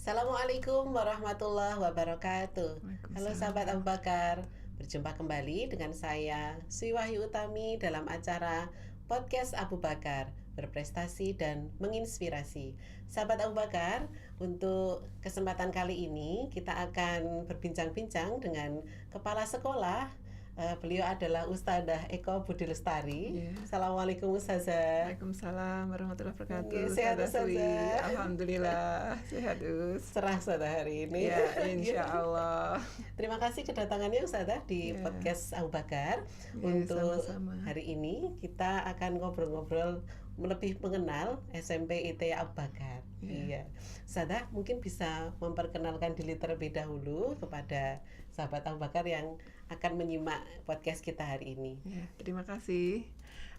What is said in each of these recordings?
Assalamualaikum warahmatullahi wabarakatuh. Halo sahabat Abu Bakar, berjumpa kembali dengan saya Sri Wahyu Utami dalam acara Podcast Abu Bakar, berprestasi dan menginspirasi. Sahabat Abu Bakar, untuk kesempatan kali ini kita akan berbincang-bincang dengan Kepala Sekolah. Beliau adalah Ustadzah Eko Budi Lestari. Assalamualaikum Ustazah. Waalaikumsalam warahmatullahi wabarakatuh. Sehat Ustazah. Alhamdulillah sehat Ustaz. Cerah Ustazah hari ini. Ya, insya Allah. Terima kasih kedatangannya Ustazah di podcast Abu Bakar. Untuk sama-sama. hari ini kita akan ngobrol-ngobrol lebih mengenal SMP IT Abu Bakar. Iya. Ustazah mungkin bisa memperkenalkan diri terlebih dahulu kepada sahabat Abu Bakar yang akan menyimak podcast kita hari ini. Ya, terima kasih.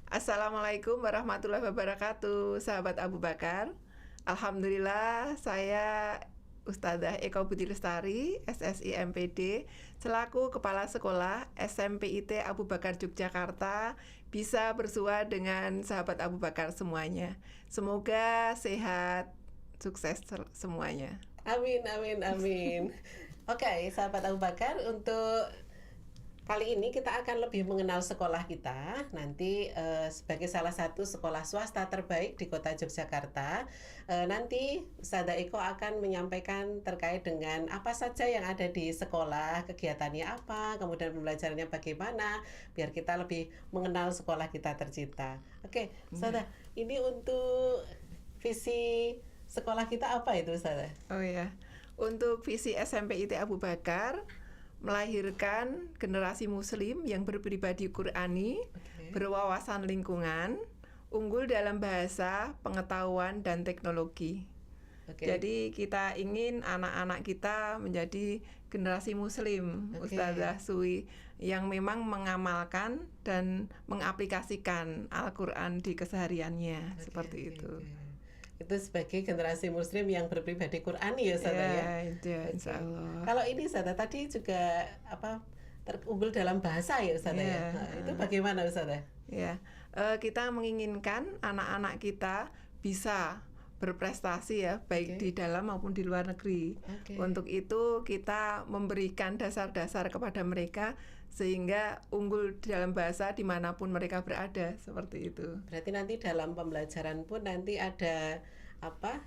Assalamualaikum warahmatullahi wabarakatuh, sahabat Abu Bakar. Alhamdulillah, saya Ustadzah Eko Budi Lestari, SSI MPD, selaku Kepala Sekolah SMP IT Abu Bakar Yogyakarta, bisa bersua dengan sahabat Abu Bakar semuanya. Semoga sehat, sukses semuanya. Amin, amin, amin. Oke, sahabat Abu Bakar, untuk kali ini kita akan lebih mengenal sekolah kita. Nanti sebagai salah satu sekolah swasta terbaik di kota Yogyakarta, nanti Ustadzah Eko akan menyampaikan terkait dengan apa saja yang ada di sekolah, kegiatannya apa, kemudian pembelajarannya bagaimana, biar kita lebih mengenal sekolah kita tercinta. Oke, Ustadzah, ini untuk visi sekolah kita apa itu Ustadzah? Oh ya, untuk visi SMP IT Abu Bakar melahirkan generasi muslim yang berpribadi Qur'ani, berwawasan lingkungan, unggul dalam bahasa, pengetahuan, dan teknologi. Jadi kita ingin anak-anak kita menjadi generasi muslim, Ustadzah Sui, yang memang mengamalkan dan mengaplikasikan Al-Quran di kesehariannya, seperti itu. Itu sebagai generasi muslim yang berpribadi Qur'ani ya Ustadzah ya. Itu insya Allah. Kalau ini Ustadzah tadi juga terunggul dalam bahasa ya Ustadzah ya. Nah, itu bagaimana Ustadzah? Ya, kita menginginkan anak-anak kita bisa berprestasi ya, baik di dalam maupun di luar negeri. Untuk itu kita memberikan dasar-dasar kepada mereka sehingga unggul di dalam bahasa dimanapun mereka berada, seperti itu. Berarti nanti dalam pembelajaran pun nanti ada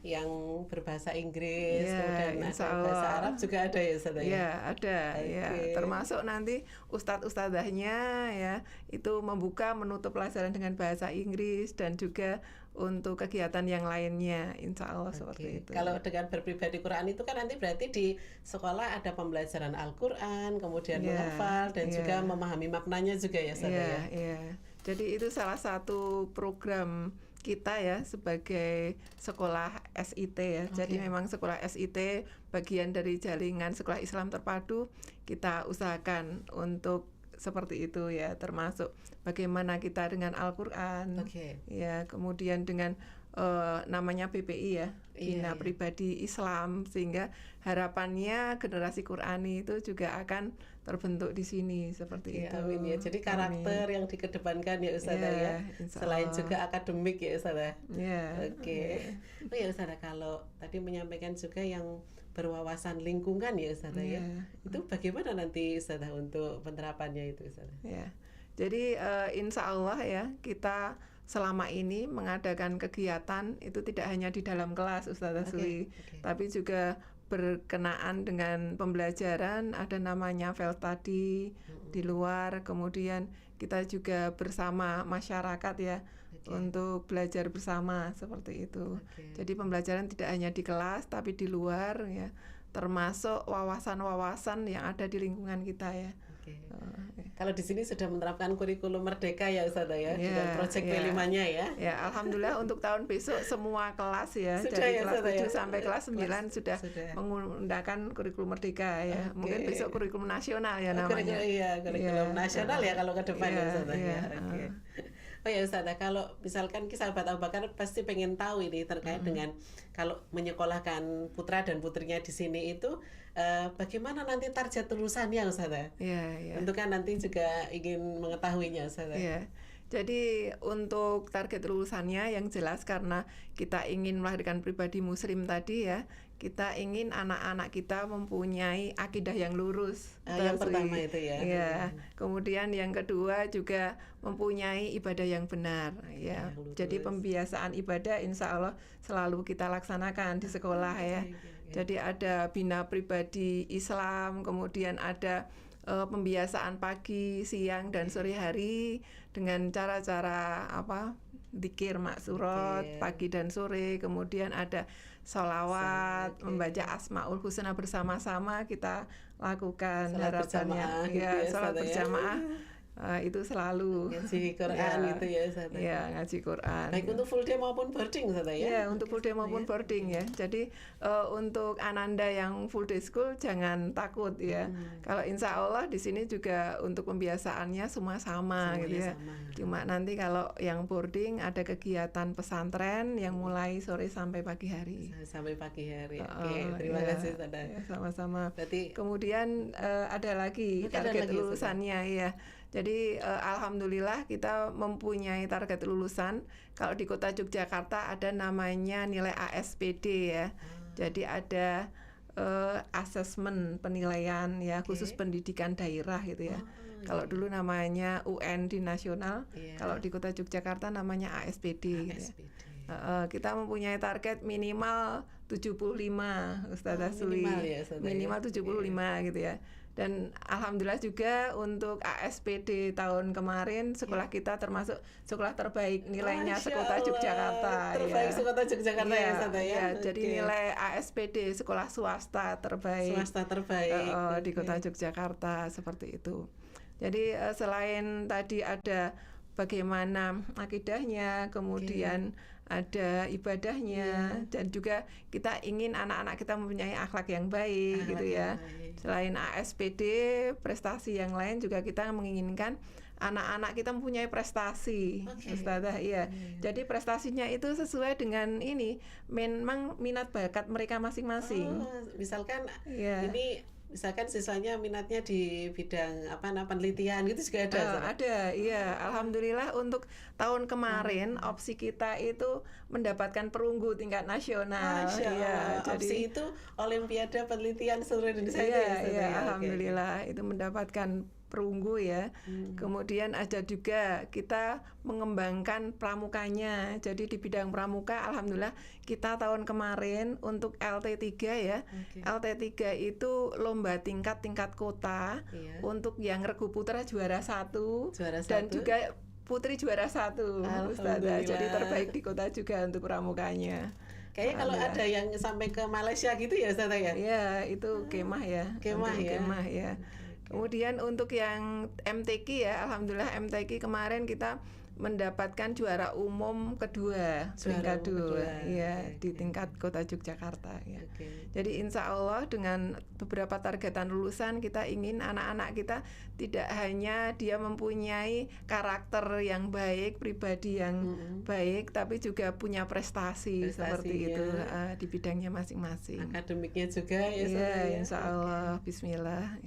yang berbahasa Inggris, kemudian ada bahasa Arab juga ada ya Ustadzah ya? Ya, ada ya, termasuk nanti ustadz-ustadzahnya ya, itu membuka menutup pelajaran dengan bahasa Inggris dan juga untuk kegiatan yang lainnya, insya Allah seperti itu. Kalau dengan berpribadi Quran itu kan nanti berarti di sekolah ada pembelajaran Al-Quran, kemudian menghafal dan juga memahami maknanya juga ya Ustadzah ya? Jadi itu salah satu program kita ya sebagai sekolah SIT ya. Jadi memang sekolah SIT bagian dari jaringan sekolah Islam terpadu, kita usahakan untuk seperti itu ya, termasuk bagaimana kita dengan Al-Quran, ya, kemudian dengan namanya BPI ya, Bina Pribadi Islam, sehingga harapannya generasi Qurani itu juga akan terbentuk di sini seperti itu. Amin ya. Jadi karakter yang dikedepankan ya Ustadzah ya, selain juga akademik ya Ustadzah. Oh ya Ustadzah, kalau tadi menyampaikan juga yang berwawasan lingkungan ya Ustadzah ya, itu bagaimana nanti Ustadzah untuk penerapannya itu Ustadzah? Jadi insya Allah ya, kita selama ini mengadakan kegiatan itu tidak hanya di dalam kelas Ustadzah Sui, tapi juga berkenaan dengan pembelajaran, ada namanya field study di luar, kemudian kita juga bersama masyarakat ya, untuk belajar bersama seperti itu. Jadi pembelajaran tidak hanya di kelas tapi di luar ya, termasuk wawasan-wawasan yang ada di lingkungan kita ya. Kalau di sini sudah menerapkan kurikulum merdeka ya Ustadzah ya, dengan proyek P5-nya ya. Ya, alhamdulillah untuk tahun besok semua kelas ya, dari kelas 7 sampai kelas 9 sudah menggunakan kurikulum merdeka ya. Mungkin besok kurikulum nasional ya namanya. Kurikulum nasional ya kalau ke depan ya Ustadzah ya. Oh ya Ustadzah, kalau misalkan sahabat Abu Bakar pasti pengen tahu ini terkait dengan kalau menyekolahkan putra dan putrinya di sini itu bagaimana nanti target lulusannya Ustadzah? Untuk kan nanti juga ingin mengetahuinya Ustadzah. Jadi untuk target lulusannya yang jelas karena kita ingin melahirkan pribadi muslim tadi ya, kita ingin anak-anak kita mempunyai akidah yang lurus. Yang pertama itu ya. Ya. Kemudian yang kedua juga mempunyai ibadah yang benar ya. Jadi pembiasaan ibadah insya Allah selalu kita laksanakan di sekolah ya. Jadi ada bina pribadi Islam, kemudian ada pembiasaan pagi, siang dan sore hari dengan cara-cara dzikir maksurat pagi dan sore, kemudian ada sholawat, membaca Asmaul Husna bersama-sama kita lakukan, harapannya ya sholat berjamaah. Itu selalu ngaji Quran gitu ya Ustaz. Ya, ngaji Quran. Baik untuk full day maupun boarding Ustaz ya. Ya, untuk full day maupun boarding ya. Jadi untuk Ananda yang full day school jangan takut ya. Kalau insya Allah di sini juga untuk pembiasaannya semua sama gitu ya. Cuma nanti kalau yang boarding ada kegiatan pesantren yang mulai sore sampai pagi hari. Sampai pagi hari. Oke, terima kasih Ustaz. Ya, sama-sama. Berarti kemudian ada lagi target lulusannya ya. Jadi alhamdulillah kita mempunyai target lulusan. Kalau di Kota Yogyakarta ada namanya nilai ASPD ya. Jadi ada asesmen penilaian ya khusus pendidikan daerah gitu ya. Kalau dulu namanya UN di nasional, kalau di Kota Yogyakarta namanya ASPD. Gitu ya. Kita mempunyai target minimal 75 Ustazah Suli. Minimal 75 gitu ya. Dan alhamdulillah juga untuk ASPD tahun kemarin sekolah kita termasuk sekolah terbaik nilainya sekota Yogyakarta. Terbaik sekota Yogyakarta ya Ustazah ya. Jadi nilai ASPD sekolah swasta terbaik. Di Kota Yogyakarta seperti itu. Jadi selain tadi ada bagaimana akidahnya, kemudian ada ibadahnya, dan juga kita ingin anak-anak kita mempunyai akhlak yang baik gitu ya. Selain ASPD, prestasi yang lain juga kita menginginkan anak-anak kita mempunyai prestasi, Ustazah. Iya. Jadi prestasinya itu sesuai dengan ini, memang minat bakat mereka masing-masing. Misalkan ini misalkan siswanya minatnya di bidang penelitian gitu juga ada. Ada, iya. Alhamdulillah untuk tahun kemarin opsi kita itu mendapatkan perunggu tingkat nasional. Iya, opsi itu Olimpiade Penelitian seluruh Indonesia. Iya, alhamdulillah itu mendapatkan perunggu ya. Kemudian ada juga kita mengembangkan pramukanya. Jadi di bidang pramuka alhamdulillah kita tahun kemarin untuk LT3 ya. LT3 itu lomba tingkat kota. Untuk yang regu putra juara 1 dan juga putri juara 1. Ustazah. Jadi terbaik di kota juga untuk pramukanya. Kayaknya kalau ada yang sampai ke Malaysia gitu ya Ustazah ya. Iya, itu kemah ya. Kemah ya. Kemudian untuk yang MTQ ya, alhamdulillah MTQ kemarin kita mendapatkan juara umum kedua, tingkat kedua ya di tingkat Kota Yogyakarta ya. Jadi insya Allah dengan beberapa targetan lulusan kita ingin anak-anak kita tidak hanya dia mempunyai karakter yang baik, pribadi yang baik, tapi juga punya prestasi seperti itu di bidangnya masing-masing. Akademiknya juga ya. Iya, insya Allah. Bismillah.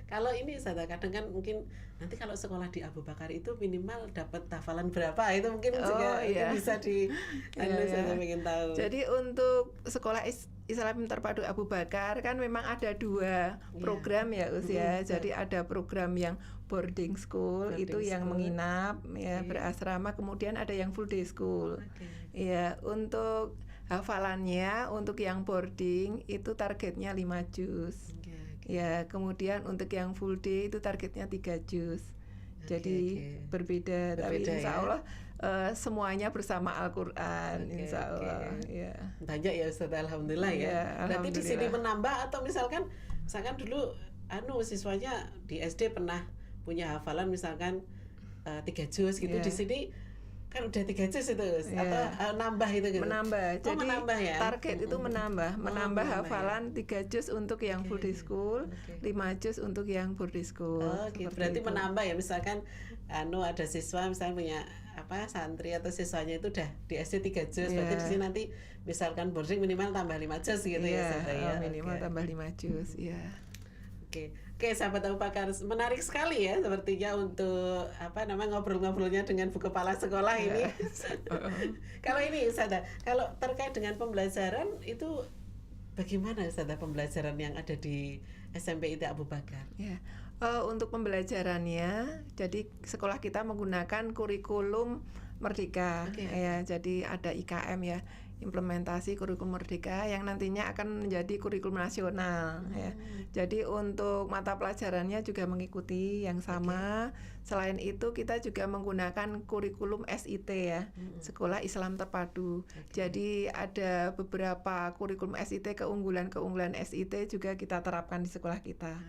Kalau ini Ustazah kadang kan mungkin nanti kalau sekolah di Abu Bakar itu minimal dapat hafalan berapa itu mungkin juga bisa di saya ingin tahu. Jadi untuk sekolah Islam terpadu Abu Bakar kan memang ada 2 program ya usia. Jadi ada program yang boarding school itu yang menginap ya berasrama, kemudian ada yang full day school. Ya, untuk hafalannya untuk yang boarding itu targetnya 5 juz. Ya, kemudian untuk yang full day itu targetnya 3 juz. Jadi berbeda tapi insya Allah semuanya bersama Al-Quran, insya Allah. Ya. Banyak ya Ustaz, alhamdulillah ya. Berarti di sini menambah atau misalkan dulu siswanya di SD pernah punya hafalan misalkan 3 juz gitu, di sini kan udah 3 juz itu atau nambah itu gitu. Menambah. Jadi menambah ya? Target itu menambah hafalan 3 juz untuk yang full day school, 5 juz untuk yang boarding school. Gitu. Berarti itu menambah ya, misalkan ada siswa misalnya punya santri atau siswanya itu udah di SD 3 juz, berarti di sini nanti misalkan boarding minimal tambah 5 juz gitu ya. Minimal tambah 5 juz, ya. Oke. Oke, sahabat Abu Bakar, menarik sekali ya sepertinya untuk ngobrol-ngobrolnya dengan Bu Kepala Sekolah ini. Kalau ini Ustazah, kalau terkait dengan pembelajaran itu bagaimana Ustazah pembelajaran yang ada di SMP IT Abu Bakar? Ya, untuk pembelajarannya, jadi sekolah kita menggunakan kurikulum Merdeka, ya. Jadi ada IKM ya, implementasi kurikulum Merdeka yang nantinya akan menjadi kurikulum nasional ya. Jadi untuk mata pelajarannya juga mengikuti yang sama. Selain itu kita juga menggunakan kurikulum SIT ya, Sekolah Islam Terpadu. Jadi ada beberapa kurikulum SIT, keunggulan-keunggulan SIT juga kita terapkan di sekolah kita.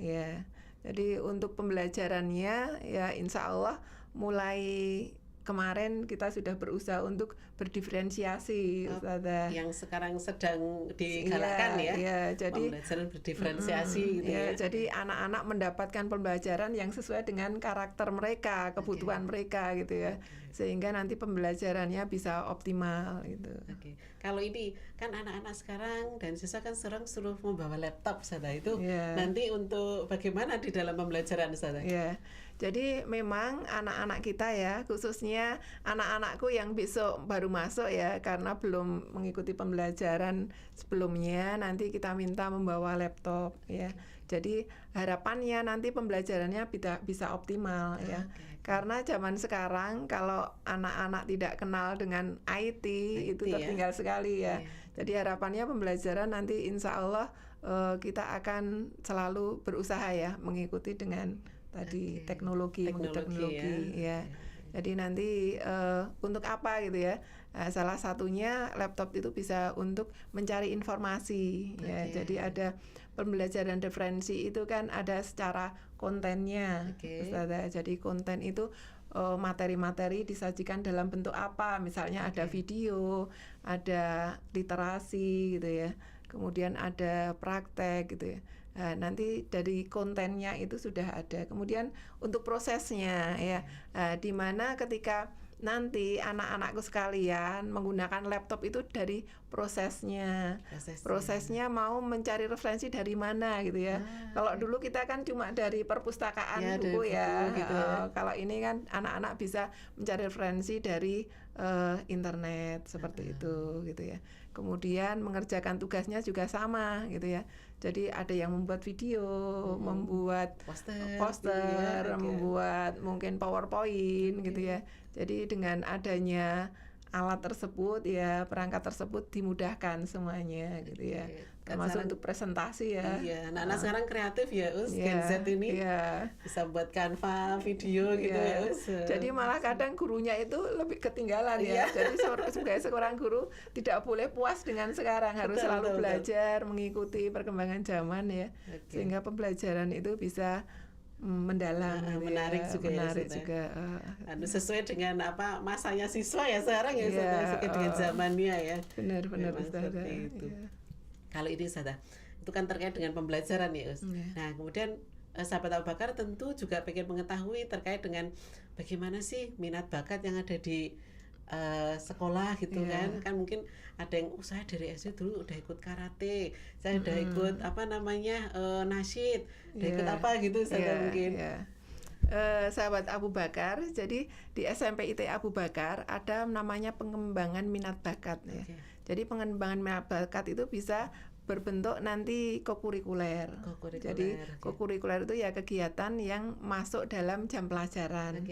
Ya. Jadi untuk pembelajarannya ya insya Allah mulai kemarin kita sudah berusaha untuk berdiferensiasi, Ustazah. Yang sekarang sedang digalakkan jadi pembelajaran berdiferensiasi gitu ya. Jadi anak-anak mendapatkan pembelajaran yang sesuai dengan karakter mereka, kebutuhan mereka gitu ya. Sehingga nanti pembelajarannya bisa optimal gitu. Kalau ini kan anak-anak sekarang dan siswa kan suruh membawa laptop, Ustazah. Itu nanti untuk bagaimana di dalam pembelajaran, Ustazah? Jadi memang anak-anak kita ya, khususnya anak-anakku yang besok baru masuk ya, karena belum mengikuti pembelajaran sebelumnya, nanti kita minta membawa laptop ya. Jadi harapannya nanti pembelajarannya bisa optimal ya. Karena zaman sekarang kalau anak-anak tidak kenal dengan IT itu tertinggal sekali ya. Jadi harapannya pembelajaran nanti insya Allah kita akan selalu berusaha ya mengikuti dengan tadi teknologi ya. Jadi nanti untuk apa gitu ya? Salah satunya laptop itu bisa untuk mencari informasi ya. Jadi ada pembelajaran referensi itu kan ada secara kontennya, Ustazah. Jadi konten itu materi-materi disajikan dalam bentuk apa? Misalnya ada video, ada literasi gitu ya. Kemudian ada praktek gitu ya. Nanti dari kontennya itu sudah ada. Kemudian untuk prosesnya ya, di mana ketika nanti anak-anakku sekalian menggunakan laptop itu dari prosesnya mau mencari referensi dari mana gitu ya. Kalau dulu kita kan cuma dari perpustakaan buku ya, gitu ya. Kalau ini kan anak-anak bisa mencari referensi dari internet seperti itu gitu ya. Kemudian mengerjakan tugasnya juga sama gitu ya. Jadi ada yang membuat video, membuat poster, membuat mungkin PowerPoint gitu ya. Jadi dengan adanya alat tersebut ya, perangkat tersebut dimudahkan semuanya gitu ya. Termasuk untuk presentasi ya. Iya, anak-anak sekarang kreatif ya, Gen Z ini bisa buat Canva, video gitu ya, Jadi malah kadang gurunya itu lebih ketinggalan ya. Jadi sebagai seorang guru tidak boleh puas dengan sekarang, harus selalu belajar, mengikuti perkembangan zaman ya. Sehingga pembelajaran itu bisa mendalam, menarik juga. Sesuai dengan masanya siswa ya sekarang ya, sesuai dengan zamannya ya. Benar Ustazah. Kalau ini Ustazah, itu kan terkait dengan pembelajaran ya, Nah, kemudian sahabat Abu Bakar tentu juga pengen mengetahui terkait dengan bagaimana sih minat bakat yang ada di sekolah gitu kan mungkin ada yang saya dari SD dulu udah ikut karate, saya udah ikut nasyid, udah ikut apa gitu mungkin. Sahabat Abu Bakar, jadi di SMP IT Abu Bakar ada namanya pengembangan minat bakat ya. Jadi pengembangan minat bakat itu bisa berbentuk nanti kokurikuler. Jadi kokurikuler itu ya kegiatan yang masuk dalam jam pelajaran.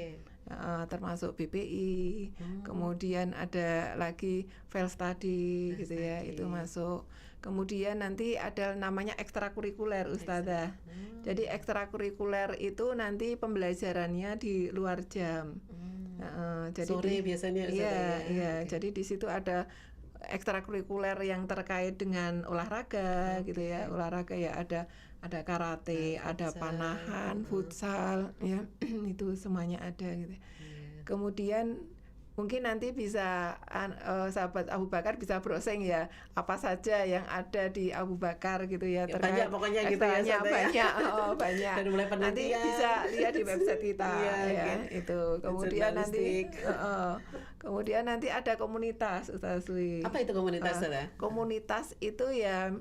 Termasuk BPI, kemudian ada lagi file study gitu ya, itu masuk. Kemudian nanti ada namanya ekstrakurikuler, Ustazah. Jadi ekstrakurikuler itu nanti pembelajarannya di luar jam. Jadi sore biasanya, Ustazah. Iya. Jadi di situ ada ekstrakurikuler yang terkait dengan olahraga gitu ya. Olahraga ya ada karate, ada panahan, futsal ya. Itu semuanya ada gitu. Kemudian mungkin nanti bisa sahabat Abu Bakar bisa browsing ya apa saja yang ada di Abu Bakar gitu ya, banyak pokoknya gitu ya, banyak. Dan mulai nanti bisa lihat di website kita itu. Kemudian nanti ada komunitas, Ustaz Sui. Apa itu komunitas? Komunitas itu ya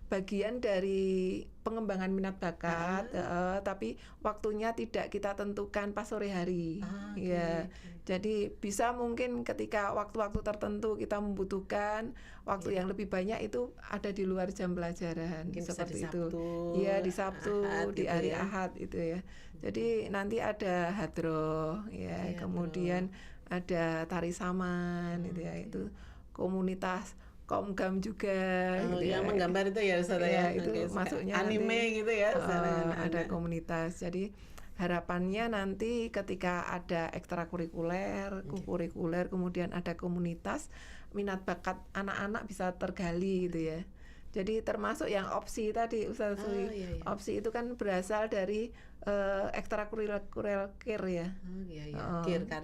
bagian dari pengembangan minat bakat, tapi waktunya tidak kita tentukan pas sore hari. Ya, jadi bisa mungkin ketika waktu-waktu tertentu kita membutuhkan waktu yang lebih banyak itu ada di luar jam pelajaran, mungkin seperti bisa di Sabtu, itu. Iya, di Sabtu, Ahad, di gitu hari ya. Ahad itu ya. Jadi nanti ada hadroh, ya, kemudian ada tari saman, gitu ya, itu komunitas Komgam juga, gitu yang ya. menggambar itu ya Ustaz Ya, ya. itu masuknya anime nanti, gitu ya. ada komunitas. Jadi harapannya nanti ketika ada ekstrakurikuler, kurikuler, kemudian ada komunitas, minat bakat anak-anak bisa tergali gitu ya. Jadi termasuk yang opsi tadi Ustaz Sui, opsi itu kan berasal dari ekstrakurikuler ya,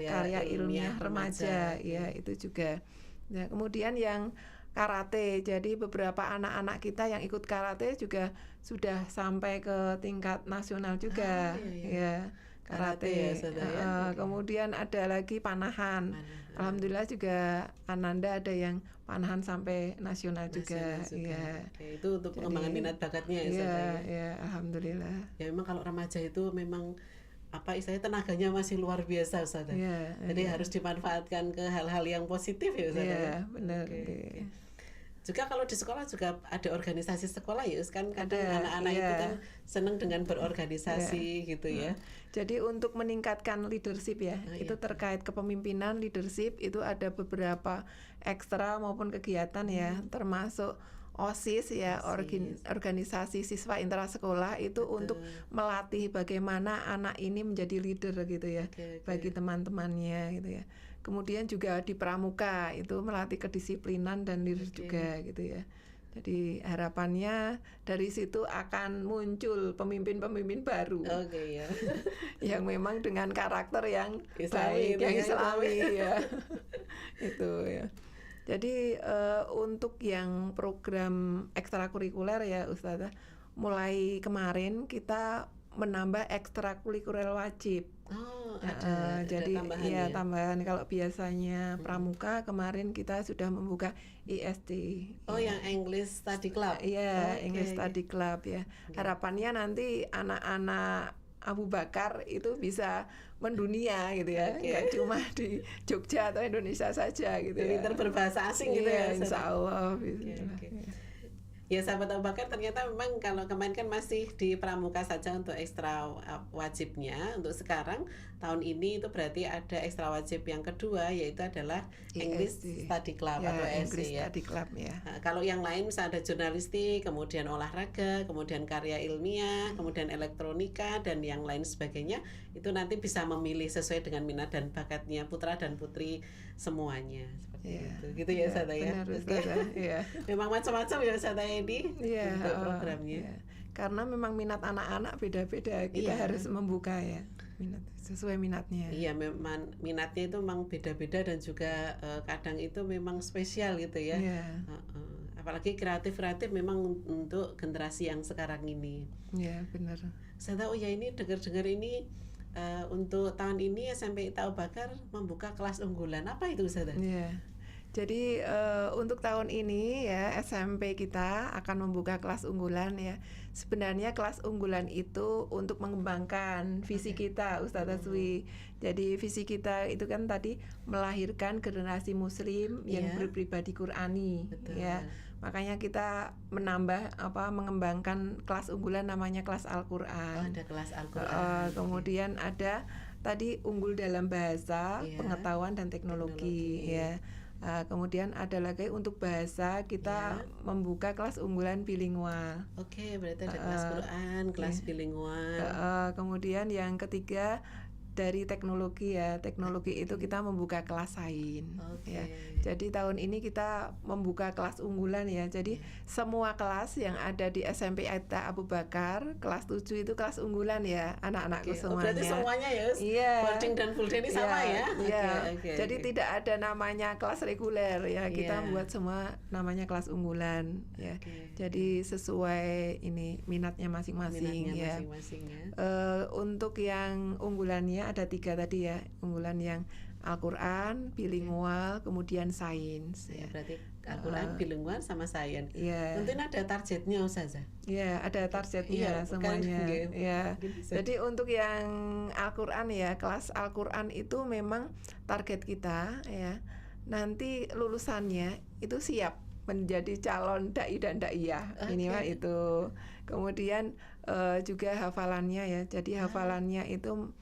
karya ilmiah remaja, ya itu juga. Ya, kemudian yang karate, jadi beberapa anak-anak kita yang ikut karate juga sudah sampai ke tingkat nasional juga, ya karate. Kemudian ada lagi panahan. Alhamdulillah juga Ananda ada yang panahan sampai nasional juga. Ya. Itu untuk pengembangan minat bakatnya ya. Ya, alhamdulillah. Ya memang kalau remaja itu memang istilahnya tenaganya masih luar biasa Ustaz. Jadi harus dimanfaatkan ke hal-hal yang positif ya Ustaz. Iya, benar. Juga kalau di sekolah juga ada organisasi sekolah ya, kan kadang anak-anak itu kan senang dengan berorganisasi gitu ya. Jadi untuk meningkatkan leadership ya, itu terkait kepemimpinan leadership itu ada beberapa ekstra maupun kegiatan ya, termasuk OSIS ya, organisasi siswa intrasekolah itu untuk melatih bagaimana anak ini menjadi leader gitu ya, bagi teman-temannya gitu ya. Kemudian juga di pramuka itu melatih kedisiplinan dan leader juga gitu ya. Jadi harapannya dari situ akan muncul pemimpin-pemimpin baru, yang memang dengan karakter yang baik, yang Islami ya. Itu ya. Jadi untuk yang program ekstrakurikuler ya Ustazah, mulai kemarin kita menambah ekstrakurikuler wajib. Jadi ada tambahan. Kalau biasanya pramuka, kemarin kita sudah membuka IST. Yang English Study Club. Iya, English Study Club ya. Harapannya nanti anak-anak Abu Bakar itu bisa mendunia gitu ya, nggak cuma di Jogja atau Indonesia saja gitu ya. Pintar berbahasa asing gitu ya. Insya Allah. Ya sahabat Abu Bakar, ternyata memang kalau kemarin kan masih di pramuka saja untuk ekstra wajibnya. Untuk sekarang tahun ini itu berarti ada ekstra wajib yang kedua, yaitu adalah English Study Club atau ESC ya. Study Club ya. Nah, kalau yang lain misalnya ada jurnalistik, kemudian olahraga, kemudian karya ilmiah, kemudian elektronika dan yang lain sebagainya, itu nanti bisa memilih sesuai dengan minat dan bakatnya putra dan putri semuanya. Gitu ya Ustazah ya. Memang macam-macam ya Ustazah ini untuk programnya. Karena memang minat anak-anak beda-beda, kita harus membuka ya minat sesuai minatnya. Iya, memang minatnya itu memang beda-beda dan juga kadang itu memang spesial gitu ya. Apalagi kreatif memang untuk generasi yang sekarang ini. Iya, benar. Saya tahu ya, ini dengar-dengar ini untuk tahun ini SMP Abu Bakar membuka kelas unggulan. Apa itu Ustazah? Iya. Jadi untuk tahun ini ya SMP kita akan membuka kelas unggulan ya. Sebenarnya kelas unggulan itu untuk mengembangkan visi kita Ustazah Sui. Jadi visi kita itu kan tadi melahirkan generasi muslim yang berpribadi Qurani. Ya. Makanya kita mengembangkan kelas unggulan namanya kelas Al-Qur'an. Ada kelas Al-Qur'an. Kemudian ada tadi unggul dalam bahasa, pengetahuan dan teknologi. Ya. Kemudian ada lagi untuk bahasa kita membuka kelas unggulan bilingual. Berarti ada kelas Quran, kelas bilingual. Kemudian yang ketiga dari teknologi ya, teknologi itu kita membuka kelas sains. Ya. Jadi tahun ini kita membuka kelas unggulan ya. Jadi semua kelas yang ada di SMP Abu Bakar kelas 7 itu kelas unggulan ya, anak-anakku semuanya. Berarti semuanya ya. Boarding dan full day ini sama ya. Jadi tidak ada namanya kelas reguler ya. Kita buat semua namanya kelas unggulan ya. Jadi sesuai ini minatnya masing-masing ya. Untuk yang unggulannya ada 3 tadi ya, unggulan yang Al-Qur'an, bilingual, kemudian sains ya. Berarti Al-Quran, bilingual sama sains. Iya. Mungkin ada targetnya Ustazah. Ya, ada targetnya Iya, semuanya. bukan, Ya. mungkin bisa. Jadi untuk yang Al-Quran ya, kelas Al-Quran itu memang target kita ya. Nanti lulusannya itu siap menjadi calon dai dan daiyah, minimal itu. Kemudian juga hafalannya ya. Jadi hafalannya itu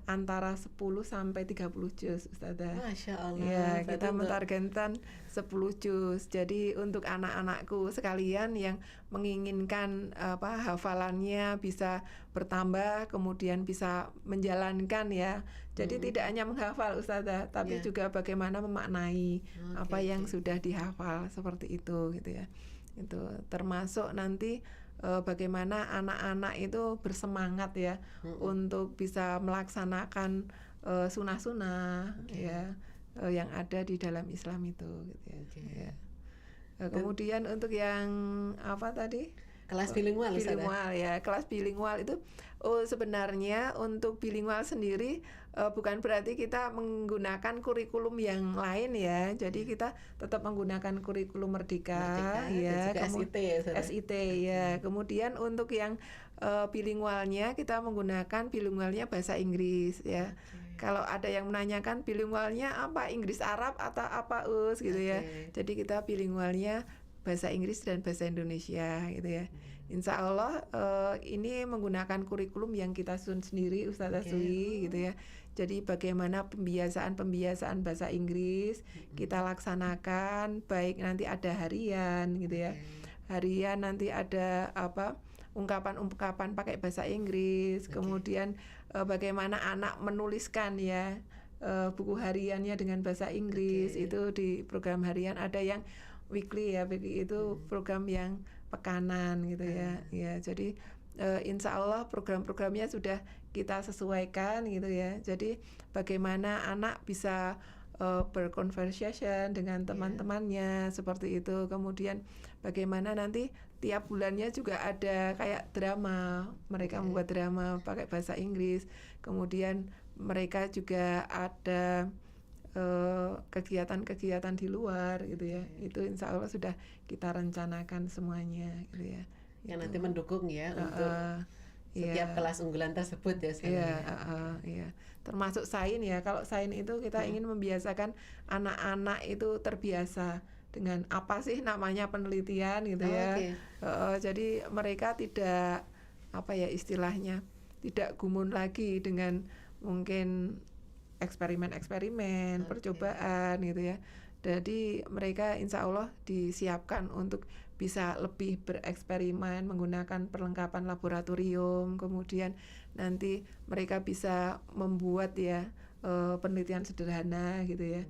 antara 10 sampai 30 juz, Ustazah. Masya Allah. Ya, kita mentargetkan 10 juz. Jadi untuk anak-anakku sekalian yang menginginkan hafalannya bisa bertambah, kemudian bisa menjalankan ya. Jadi tidak hanya menghafal, Ustazah, tapi juga bagaimana memaknai apa yang sudah dihafal, seperti itu gitu ya. Itu termasuk nanti bagaimana anak-anak itu bersemangat ya untuk bisa melaksanakan sunnah-sunnah ya yang ada di dalam Islam itu gitu ya. Kemudian untuk yang apa tadi? Kelas bilingual ya. Kelas bilingual itu sebenarnya untuk bilingual sendiri bukan berarti kita menggunakan kurikulum yang lain ya. Jadi kita tetap menggunakan kurikulum Merdeka ya, SIT ya. Kemudian untuk yang bilingualnya kita menggunakan bilingualnya bahasa Inggris ya. Kalau ada yang menanyakan bilingualnya apa, Inggris Arab atau apa gitu ya. Jadi kita bilingualnya bahasa Inggris dan bahasa Indonesia gitu ya. Insya Allah ini menggunakan kurikulum yang kita susun sendiri, Ustazah Sui gitu ya. Jadi bagaimana pembiasaan bahasa Inggris kita laksanakan, baik nanti ada harian gitu ya. Harian nanti ada ungkapan-ungkapan pakai bahasa Inggris. Kemudian bagaimana anak menuliskan ya buku hariannya dengan bahasa Inggris. Itu di program harian. Ada yang weekly ya, weekly itu program yang pekanan gitu ya. Ya, jadi insya Allah program-programnya sudah kita sesuaikan gitu ya. Jadi bagaimana anak bisa berconversation dengan teman-temannya seperti itu. Kemudian bagaimana nanti tiap bulannya juga ada kayak drama, mereka membuat drama pakai bahasa Inggris. Kemudian mereka juga ada kegiatan-kegiatan di luar gitu ya. Itu insya Allah sudah kita rencanakan semuanya gitu ya. Yang nanti mendukung ya untuk setiap kelas unggulan tersebut ya. Iya. Termasuk sains ya. Kalau sains itu kita ingin membiasakan anak-anak itu terbiasa dengan apa sih namanya penelitian gitu ya. Jadi mereka tidak istilahnya tidak gumun lagi dengan mungkin eksperimen-eksperimen, percobaan gitu ya. Jadi mereka insya Allah disiapkan untuk bisa lebih bereksperimen menggunakan perlengkapan laboratorium. Kemudian nanti mereka bisa membuat ya penelitian sederhana gitu ya.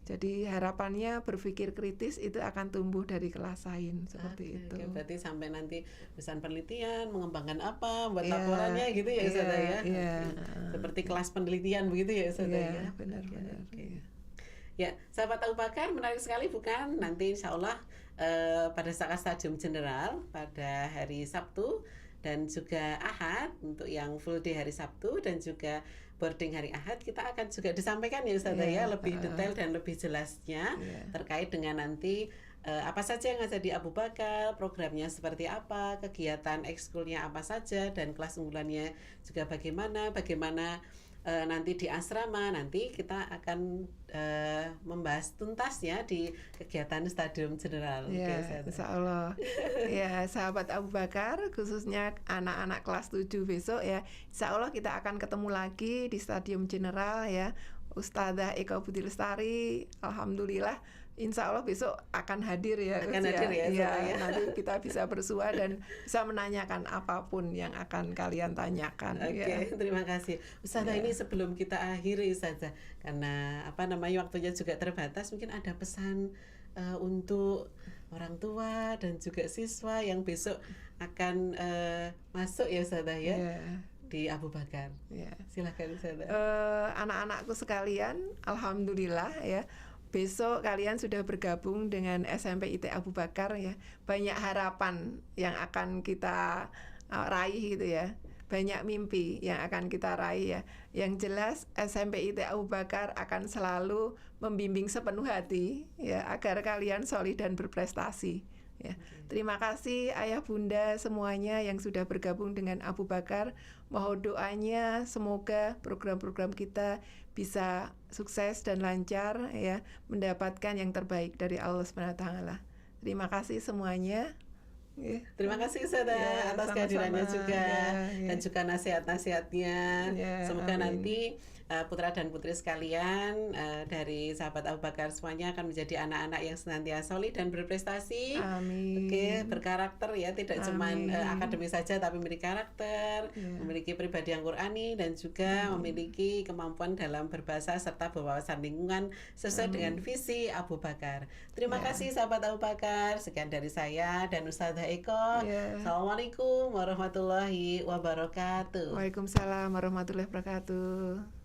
Jadi harapannya berpikir kritis itu akan tumbuh dari kelas sains seperti itu. Berarti sampai nanti pesan penelitian, mengembangkan apa, buat laporannya gitu ya Ustazah ya. Seperti kelas penelitian begitu ya Ustazah ya. Benar-benar. Ya, sahabat Abu Bakar, menarik sekali bukan? Nanti insya Allah pada saat stadium general pada hari Sabtu dan juga Ahad untuk yang full day hari Sabtu dan juga boarding hari Ahad, kita akan juga disampaikan ya Ustazah ya lebih detail dan lebih jelasnya terkait dengan nanti apa saja yang ada di Abu Bakar, programnya seperti apa, kegiatan ekskulnya apa saja, dan kelas unggulannya juga bagaimana nanti di asrama. Nanti kita akan membahas tuntas ya di kegiatan stadium general. Insya Allah. Ya, sahabat Abu Bakar, khususnya anak-anak kelas 7 besok ya, insya Allah kita akan ketemu lagi di stadium general ya. Ustazah Eka Putri Lestari, alhamdulillah insya Allah besok akan hadir ya. Nanti kita bisa bersua dan bisa menanyakan apapun yang akan kalian tanyakan. Terima kasih Ustazah. Ini sebelum kita akhiri Ustazah, karena waktunya juga terbatas, mungkin ada pesan untuk orang tua dan juga siswa yang besok akan masuk ya Ustazah ya. Di Abu Bakar. Silakan Ustazah. Anak-anakku sekalian, alhamdulillah ya. Besok kalian sudah bergabung dengan SMP IT Abu Bakar ya. Banyak harapan yang akan kita raih gitu ya. banyak mimpi yang akan kita raih ya. Yang jelas SMP IT Abu Bakar akan selalu membimbing sepenuh hati ya agar kalian solid dan berprestasi. Ya. Terima kasih ayah bunda semuanya yang sudah bergabung dengan Abu Bakar. Mohon doanya semoga program-program kita bisa sukses dan lancar ya, mendapatkan yang terbaik dari Allah SWT. Terima kasih semuanya. Terima kasih Ustazah atas sama-sama. kehadirannya juga dan juga nasihat-nasihatnya. Semoga nanti putra dan putri sekalian dari sahabat Abu Bakar semuanya akan menjadi anak-anak yang senantiasa solid dan berprestasi. Amin. Oke, berkarakter ya, tidak cuma akademis saja tapi memiliki karakter, memiliki pribadi yang Qurani dan juga memiliki kemampuan dalam berbahasa serta berwawasan lingkungan sesuai dengan visi Abu Bakar. Terima kasih sahabat Abu Bakar. Sekian dari saya dan Ustazah Eko. Assalamualaikum warahmatullahi wabarakatuh. Waalaikumsalam warahmatullahi wabarakatuh.